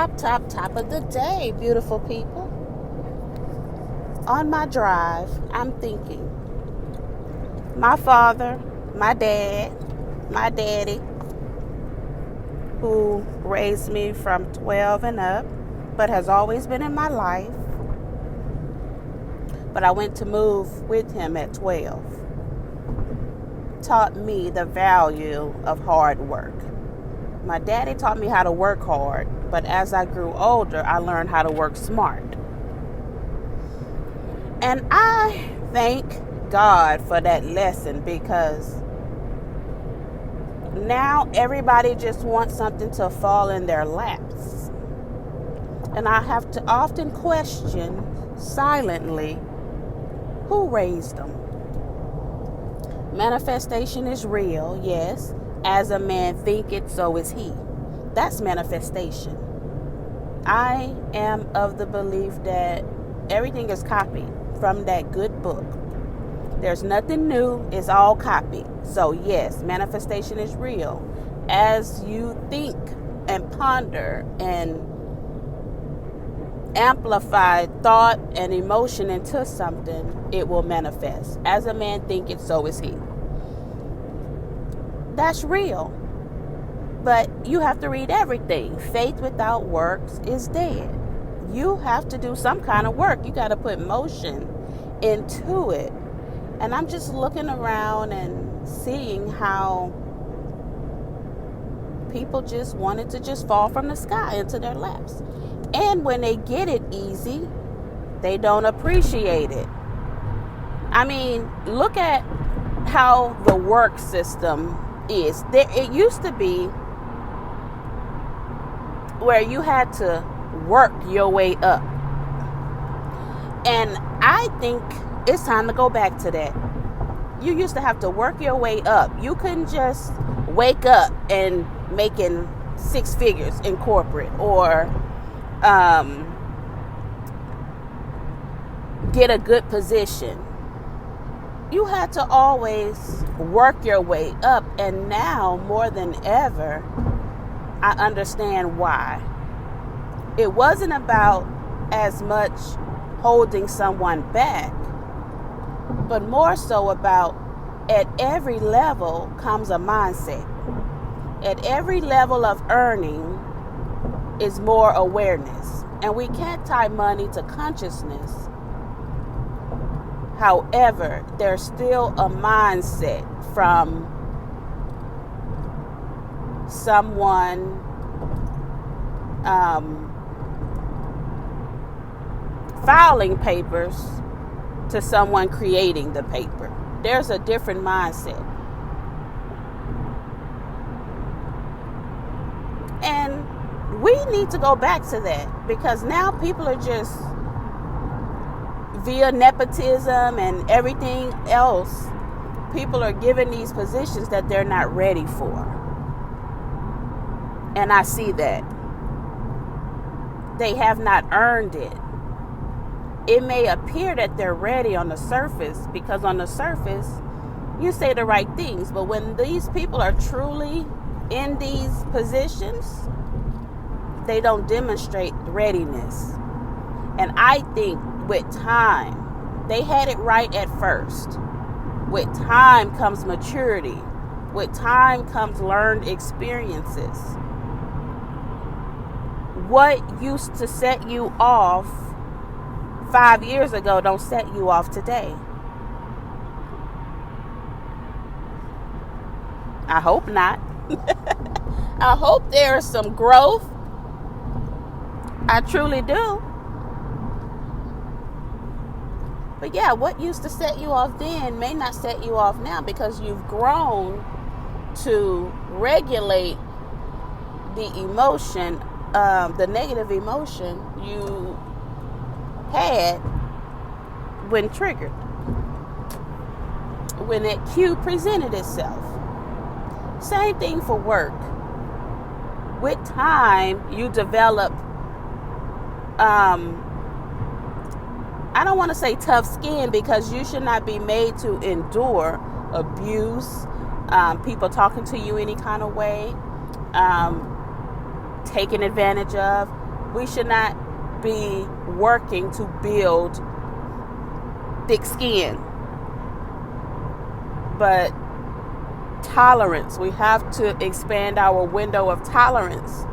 Top of the day, beautiful people. On my drive, I'm thinking, my father, my daddy, who raised me from 12 and up, but has always been in my life. But I went to move with him at 12. Taught me the value of hard work. My daddy taught me how to work hard, but as I grew older, I learned how to work smart. And I thank God for that lesson, because now everybody just wants something to fall in their laps. And I have to often question silently, who raised them? Manifestation is real, yes. As a man thinketh, so is he. That's manifestation. I am of the belief that everything is copied from that good book. There's nothing new, it's all copied. So yes, manifestation is real. As you think and ponder and amplify thought and emotion into something, it will manifest. As a man thinketh, so is he. That's real. But you have to read everything. Faith without works is dead. You have to do some kind of work. You got to put motion into it. And I'm just looking around and seeing how people just wanted to just fall from the sky into their laps. And when they get it easy, they don't appreciate it. I mean, look at how the work system is. It used to be where you had to work your way up. And I think it's time to go back to that. You used to have to work your way up. You couldn't just wake up and making six figures in corporate, or get a good position. You had to always work your way up, and now more than ever, I understand why. It wasn't about as much holding someone back, but more so about, at every level comes a mindset. At every level of earning is more awareness. And we can't tie money to consciousness. However, there's still a mindset from someone filing papers to someone creating the paper. There's a different mindset. And we need to go back to that, because now people are just, via nepotism and everything else, people are given these positions that they're not ready for. And I see that. They have not earned it. It may appear that they're ready on the surface, because on the surface, you say the right things. But when these people are truly in these positions, they don't demonstrate readiness. And I think with time, they had it right at first. With time comes maturity. With time comes learned experiences. What used to set you off 5 years ago don't set you off today. I hope not. I hope there is some growth. I truly do. But yeah, what used to set you off then may not set you off now, because you've grown to regulate the emotion, the negative emotion you had when triggered, when that cue presented itself. Same thing for work. With time, you develop, I don't want to say tough skin, because you should not be made to endure abuse, people talking to you any kind of way, taken advantage of. We should not be working to build thick skin, but tolerance. We have to expand our window of tolerance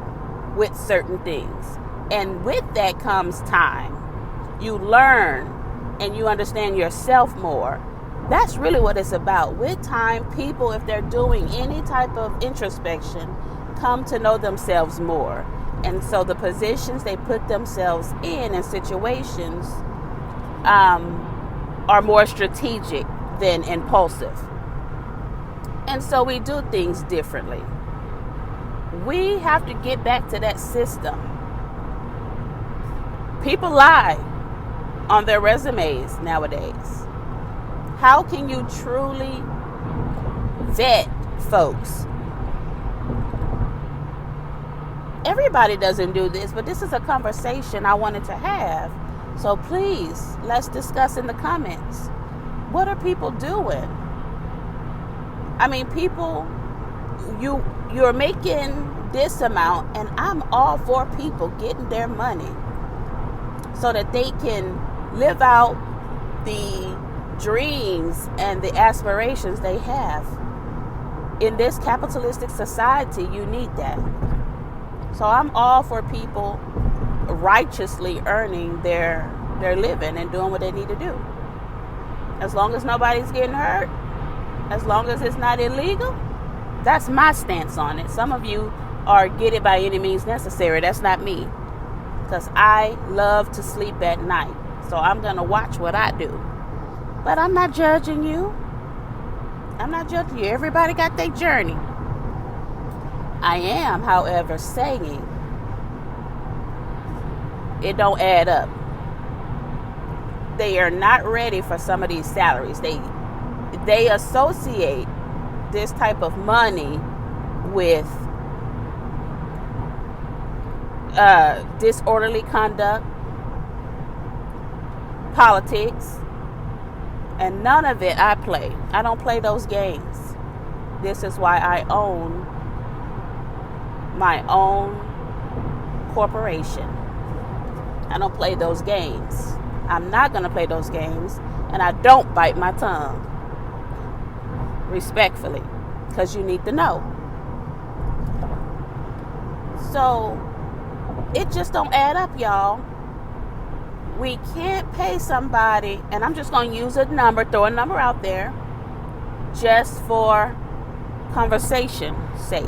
with certain things. And with that comes time. You learn and you understand yourself more. That's really what it's about. With time, people, if they're doing any type of introspection, come to know themselves more. And so the positions they put themselves in situations are more strategic than impulsive. And so we do things differently. We have to get back to that system. People lie on their resumes nowadays. How can you truly vet folks? Everybody doesn't do this, but this is a conversation I wanted to have. So please, let's discuss in the comments. What are people doing? I mean, people, you're making this amount, and I'm all for people getting their money so that they can live out the dreams and the aspirations they have. In this capitalistic society, you need that. So I'm all for people righteously earning their living and doing what they need to do. As long as nobody's getting hurt, as long as it's not illegal, that's my stance on it. Some of you are get it by any means necessary. That's not me. Because I love to sleep at night. So I'm going to watch what I do. But I'm not judging you. I'm not judging you. Everybody got their journey. I am, however, saying it don't add up. They are not ready for some of these salaries. They associate this type of money with disorderly conduct, politics, and none of it I play. I don't play those games. This is why I own my own corporation. I don't play those games. I'm not going to play those games, and I don't bite my tongue. Respectfully, because you need to know. So it just don't add up, y'all. We can't pay somebody, and I'm just going to use a number, throw a number out there, just for conversation's sake.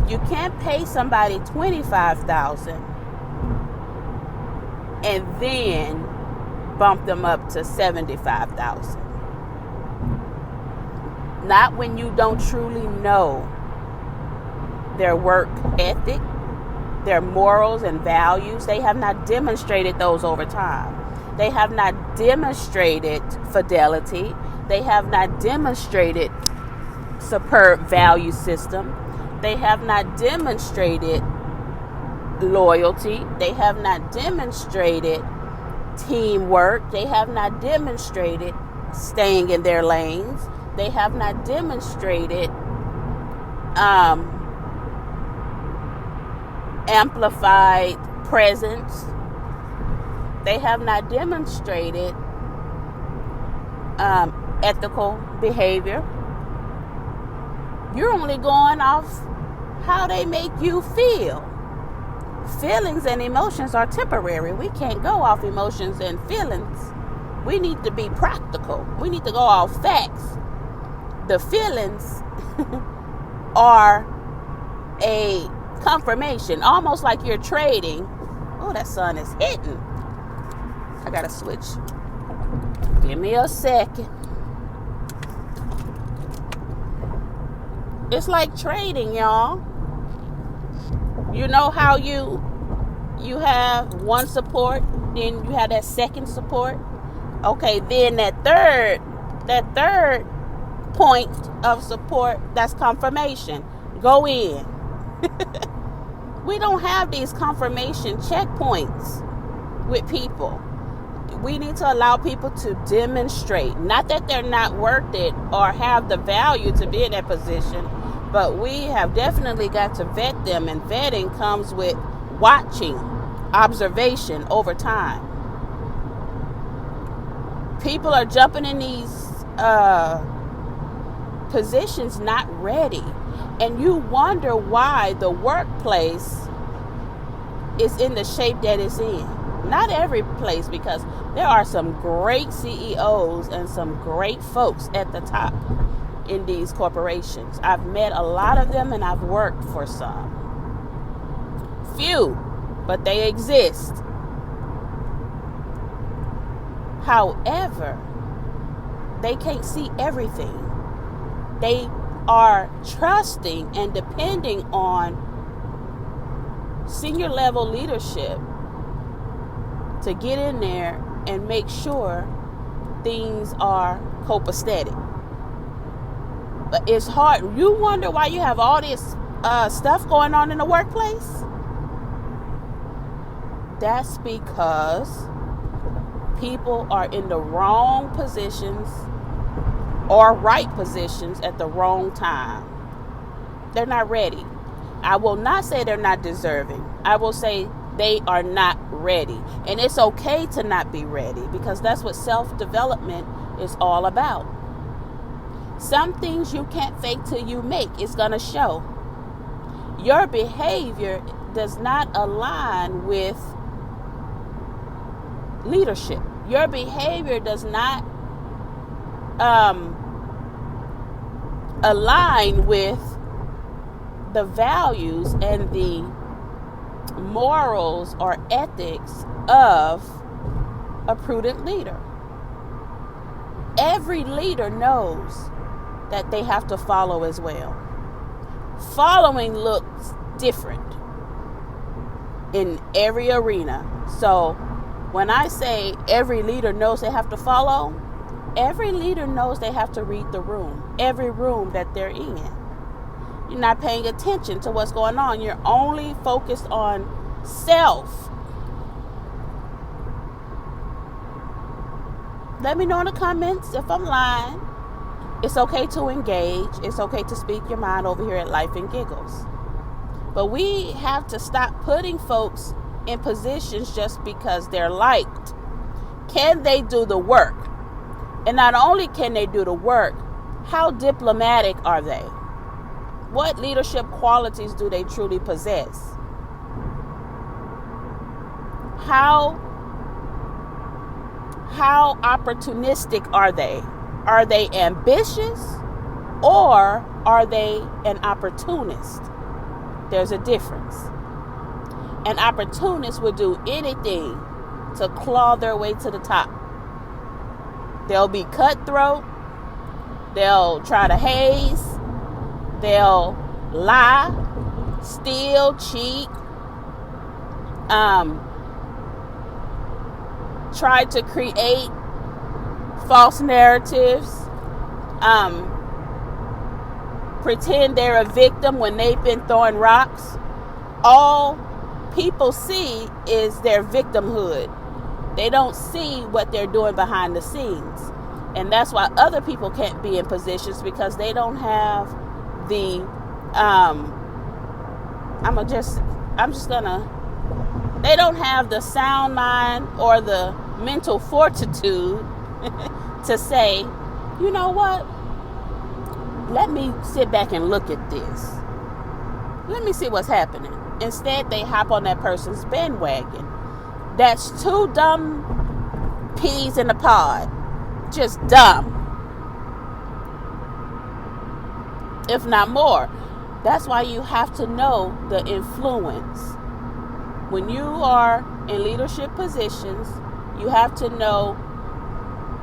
You can't pay somebody $25,000 and then bump them up to $75,000. Not when you don't truly know their work ethic, their morals and values. They have not demonstrated those over time. They have not demonstrated fidelity. They have not demonstrated superb value system. They have not demonstrated loyalty. They have not demonstrated teamwork. They have not demonstrated staying in their lanes. They have not demonstrated amplified presence. They have not demonstrated ethical behavior. You're only going off how they make you feel. Feelings and emotions are temporary. We can't go off emotions and feelings. We need to be practical. We need to go off facts. The feelings are a confirmation, almost like you're trading. Oh, that sun is hitting. I gotta switch. Give me a second. It's like trading, y'all. You know how you have one support, then you have that second support. Okay, then that third point of support, that's confirmation. Go in. We don't have these confirmation checkpoints with people. We need to allow people to demonstrate, not that they're not worth it or have the value to be in that position, but we have definitely got to vet them, and vetting comes with watching, observation over time. People are jumping in these positions not ready, and you wonder why the workplace is in the shape that it's in. Not every place, because there are some great CEOs and some great folks at the top in these corporations. I've met a lot of them, and I've worked for some. Few, but they exist. However, they can't see everything. They are trusting and depending on senior level leadership to get in there and make sure things are copacetic. But it's hard. You wonder why you have all this stuff going on in the workplace? That's because people are in the wrong positions or right positions at the wrong time. They're not ready. I will not say they're not deserving. I will say they are not ready. And it's okay to not be ready, because that's what self-development is all about. Some things you can't fake till you make. It's going to show. Your behavior does not align with leadership. Your behavior does not align with the values and the morals or ethics of a prudent leader. Every leader knows that they have to follow as well. Following looks different in every arena. So when I say every leader knows they have to follow, every leader knows they have to read the room, every room that they're in. You're not paying attention to what's going on. You're only focused on self. Let me know in the comments if I'm lying. It's okay to engage. It's okay to speak your mind over here at Life and Giggles. But we have to stop putting folks in positions just because they're liked. Can they do the work? And not only can they do the work, how diplomatic are they? What leadership qualities do they truly possess? How opportunistic are they? Are they ambitious, or are they an opportunist? There's a difference. An opportunist will do anything to claw their way to the top. They'll be cutthroat. They'll try to haze. They'll lie, steal, cheat, try to create false narratives, pretend they're a victim when they've been throwing rocks. All people see is their victimhood. They don't see what they're doing behind the scenes. And that's why other people can't be in positions, because they don't have the they don't have the sound mind or the mental fortitude to say, you know what, let me sit back and look at this. Let me see what's happening. Instead, they hop on that person's bandwagon. That's two dumb peas in a pod. Just dumb. If not more. That's why you have to know the influence. When you are in leadership positions, you have to know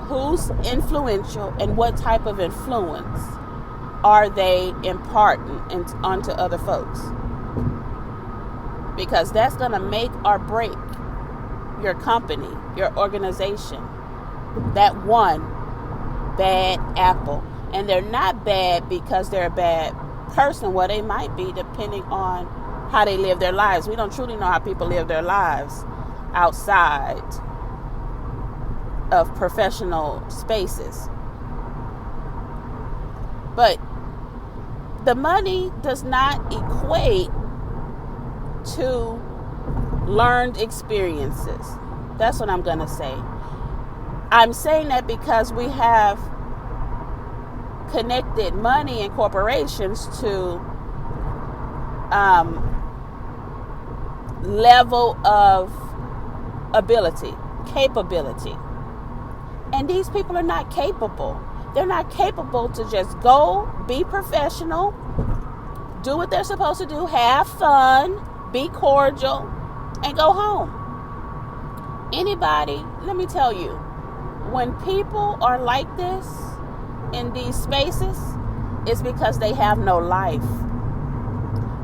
who's influential and what type of influence are they imparting onto other folks. Because that's going to make or break your company, your organization. That one bad apple. And they're not bad because they're a bad person. Well, they might be, depending on how they live their lives. We don't truly know how people live their lives outside of professional spaces. But the money does not equate to learned experiences. That's what I'm going to say. I'm saying that because we have connected money and corporations to level of ability, capability. And these people are not capable. They're not capable to just go, be professional, do what they're supposed to do, have fun, be cordial, and go home. Anybody, let me tell you, when people are like this in these spaces, it's because they have no life.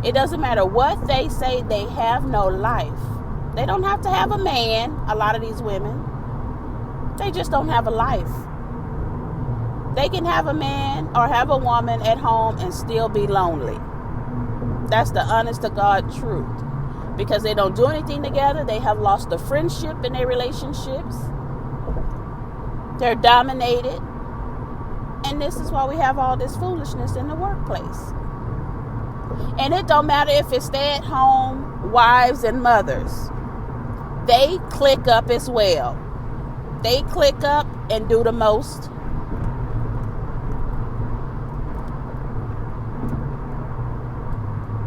It doesn't matter what they say, they have no life. They don't have to have a man, a lot of these women. They just don't have a life. They can have a man or have a woman at home and still be lonely. That's the honest to God truth. Because they don't do anything together. They have lost the friendship in their relationships. They're dominated. And this is why we have all this foolishness in the workplace. And it don't matter if it's stay-at-home wives and mothers. They click up as well. They click up and do the most.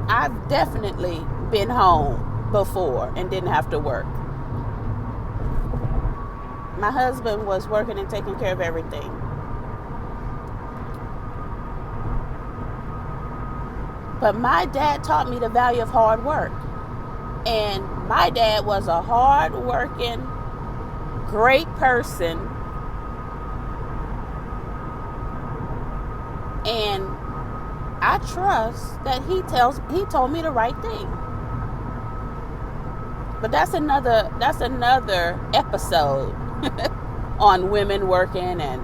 I've definitely been home before and didn't have to work. My husband was working and taking care of everything. But my dad taught me the value of hard work. And my dad was a hard-working, great person. And I trust that he told me the right thing. But that's another episode on women working and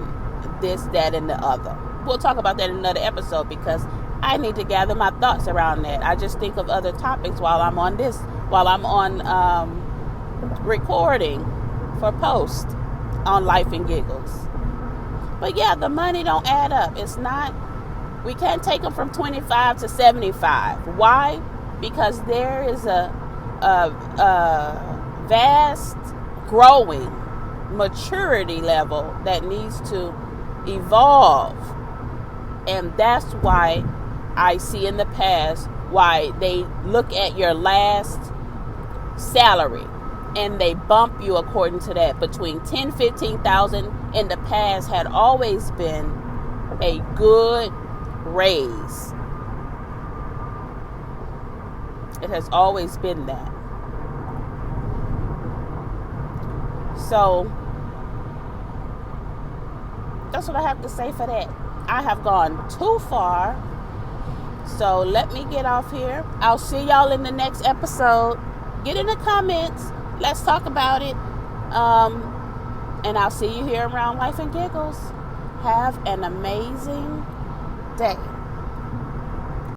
this, that, and the other. We'll talk about that in another episode because I need to gather my thoughts around that. I just think of other topics while I'm on recording for post on Life and Giggles. But yeah, the money don't add up. It's not. We can't take them from 25 to 75. Why? Because there is a vast growing maturity level that needs to evolve. And that's why I see in the past why they look at your last salary and they bump you according to that. Between 10, 15,000 in the past had always been a good raise. It has always been that. So that's what I have to say for that. I have gone too far. So let me get off here. I'll see y'all in the next episode. Get in the comments. Let's talk about it. And I'll see you here around Life and Giggles. Have an amazing day.